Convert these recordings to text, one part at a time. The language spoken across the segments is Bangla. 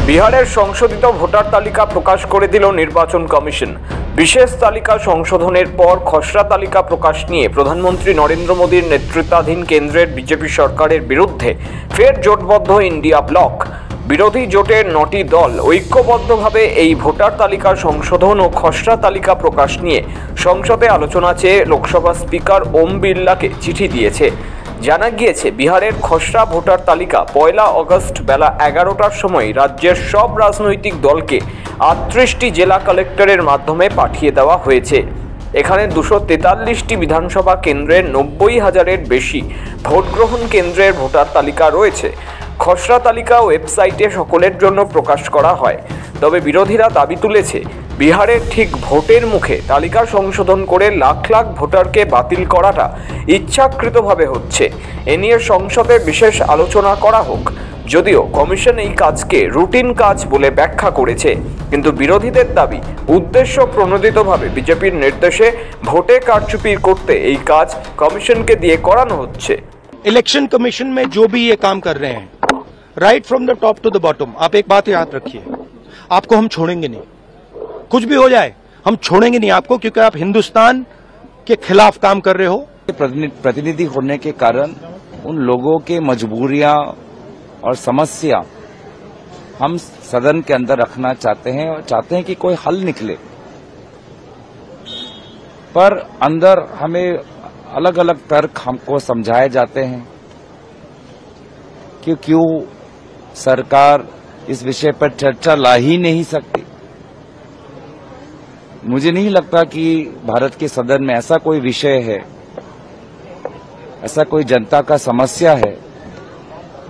বিহারের সংশোধিত ভোটার তালিকা প্রকাশ করে দিল নির্বাচন কমিশন। বিশেষ তালিকা সংশোধনের পর খসড়া তালিকা প্রকাশ নিয়ে প্রধানমন্ত্রী নরেন্দ্র মোদীর নেতৃত্বাধীন কেন্দ্রের বিজেপি সরকারের বিরুদ্ধে ফের জোটবদ্ধ ইন্ডিয়া ব্লক। বিরোধী জোটের 9টি দল ঐক্যবদ্ধভাবে এই ভোটার তালিকা সংশোধন ও খসড়া তালিকা প্রকাশ নিয়ে সংসদে আলোচনা চেয়ে লোকসভা স্পিকার ওম বিড়লাকে চিঠি দিয়েছে। জানা গিয়েছে, বিহারের খসড়া ভোটার তালিকা 1 আগস্ট বেলা 11টার সময় রাজ্যের সব রাজনৈতিক দলকে 38টি জেলা কালেক্টরের মাধ্যমে পাঠিয়ে দেওয়া হয়েছে। এখানে 243টি বিধানসভা কেন্দ্রের 90,000-এর বেশি ভোটগ্রহণ কেন্দ্রের ভোটার তালিকা রয়েছে। খসড়া তালিকা ওয়েবসাইটে সকলের জন্য প্রকাশ করা হয়। তবে বিরোধীরা দাবি তুলেছে, বিহারের ঠিক ভোটের মুখে তালিকা সংশোধন করে লাখ লাখ ভোটারকে বাতিল করাটা ইচ্ছাকৃতভাবে হচ্ছে। এ নিয়ে সংসদে বিশেষ আলোচনা করা হোক। যদিও কমিশন এই কাজকে রুটিন কাজ বলে ব্যাখ্যা করেছে, কিন্তু বিরোধীদের দাবি উদ্দেশ্য প্রণোদিতভাবে বিজেপির নির্দেশে ভোটে কারচুপি করতে এই কাজ কমিশনকে দিয়ে করানো হচ্ছে। इलेक्शन कमीशन में जो भी ये काम कर रहे हैं, right from the top to the bottom, आप एक बात याद रखिए, आपको हम छोड़ेंगे नहीं। कुछ भी हो जाए हम छोड़ेंगे नहीं आपको, क्योंकि आप हिंदुस्तान के खिलाफ काम कर रहे हो। प्रतिनिधि होने के कारण उन लोगों के मजबूरियां और समस्या हम सदन के अंदर रखना चाहते हैं और चाहते हैं कि कोई हल निकले, पर अंदर हमें अलग अलग तर्क हमको समझाए जाते हैं कि क्यों सरकार इस विषय पर चर्चा ला ही नहीं सकती। मुझे नहीं लगता कि भारत के सदन में ऐसा कोई विषय है, ऐसा कोई जनता का समस्या है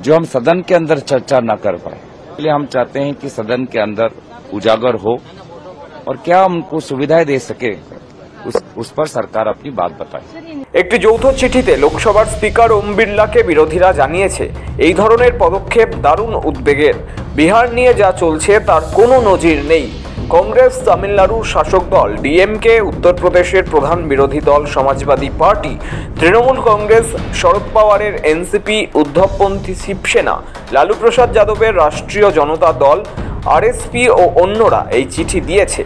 जो हम सदन के अंदर चर्चा न कर पाए। इसलिए हम चाहते हैं कि सदन के अंदर उजागर हो और क्या हमको सुविधाएं दे सके उस पर सरकार अपनी बात बताए। একটি যৌথ চিঠিতে লোকসভার স্পিকার ওম বিড়লাকে বিরোধীরা জানিয়েছে, এই ধরনের পদক্ষেপ দারুণ উদ্বেগের। বিহার নিয়ে যা চলছে তার কোনো নজির নেই। কংগ্রেস, তামিলনাড়ুর শাসক দল ডিএমকে, উত্তরপ্রদেশের প্রধান বিরোধী দল সমাজবাদী পার্টি, তৃণমূল কংগ্রেস, শরদ পাওয়ারের এনসিপি, উদ্ধবপন্থী শিবসেনা, লালু প্রসাদ যাদবের রাষ্ট্রীয় জনতা দল, আরএসপি ও অন্যরা এই চিঠি দিয়েছে।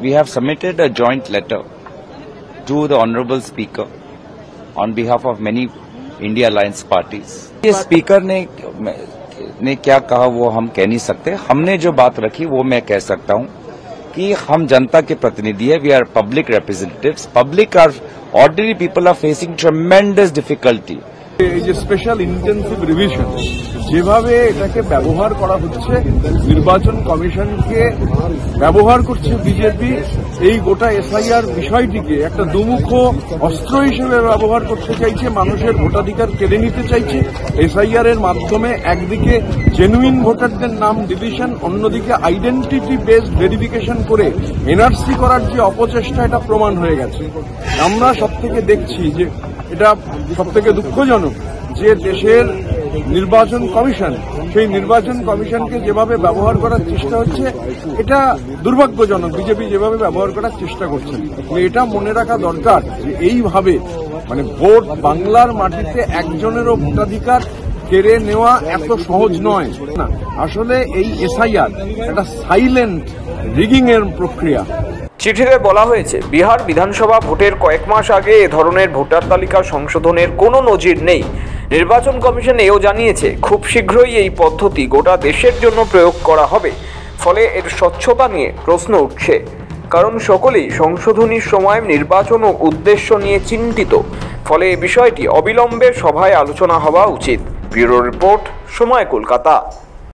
We have submitted a joint letter to the honorable speaker on behalf of many India Alliance parties. ये स्पीकर ने क्या कहा वो हम कह नहीं सकते। हमने जो बात रखी वो मैं कह सकता हूं कि हम जनता के प्रतिनिधि है, we are public representatives. Public are ordinary people are facing tremendous difficulty. এই যে স্পেশাল ইন্টেনসিভ রিভিশন যেভাবে এটাকে ব্যবহার করা হচ্ছে, নির্বাচন কমিশনকে ব্যবহার করছে বিজেপি, এই গোটা এসআইআর বিষয়টিকে একটা দুমুখ অস্ত্র হিসেবে ব্যবহার করতে চাইছে, মানুষের ভোটাধিকার কেড়ে নিতে চাইছে। এসআইআর এর মাধ্যমে একদিকে জেনুইন ভোটারদের নাম ডিলিশন, অন্যদিকে আইডেন্টিটি বেসড ভেরিফিকেশন করে এনআরসি করার যে অপচেষ্টা, এটা প্রমাণ হয়ে গেছে। আমরা সব থেকে দেখছি যে এটা সবথেকে দুঃখজনক যে দেশের নির্বাচন কমিশন, সেই নির্বাচন কমিশনকে যেভাবে ব্যবহার করার চেষ্টা হচ্ছে, এটা দুর্ভাগ্যজনক। বিজেপি যেভাবে ব্যবহার করার চেষ্টা করছে, এটা মনে রাখা দরকার যে এইভাবে ভোট বাংলার মাটিতে একজনেরও ভোটাধিকার কেড়ে নেওয়া এত সহজ নয় না। আসলে এই এসআইআর একটা সাইলেন্ট রিগিং এর প্রক্রিয়া। চিঠিতে বলা হয়েছে, বিহার বিধানসভা ভোটের কয়েক মাস আগে এ ধরনের ভোটার তালিকা সংশোধনের কোনো নজির নেই। নির্বাচন কমিশন এও জানিয়েছে, খুব শীঘ্রই এই পদ্ধতি গোটা দেশের জন্য প্রয়োগ করা হবে। ফলে এর স্বচ্ছতা নিয়ে প্রশ্ন উঠছে, কারণ সকলেই সংশোধনীর সময় নির্বাচন ও উদ্দেশ্য নিয়ে চিন্তিত। ফলে এই বিষয়টি অবিলম্বে সভায় আলোচনা হওয়া উচিত। ব্যুরো রিপোর্ট, সময়, কলকাতা।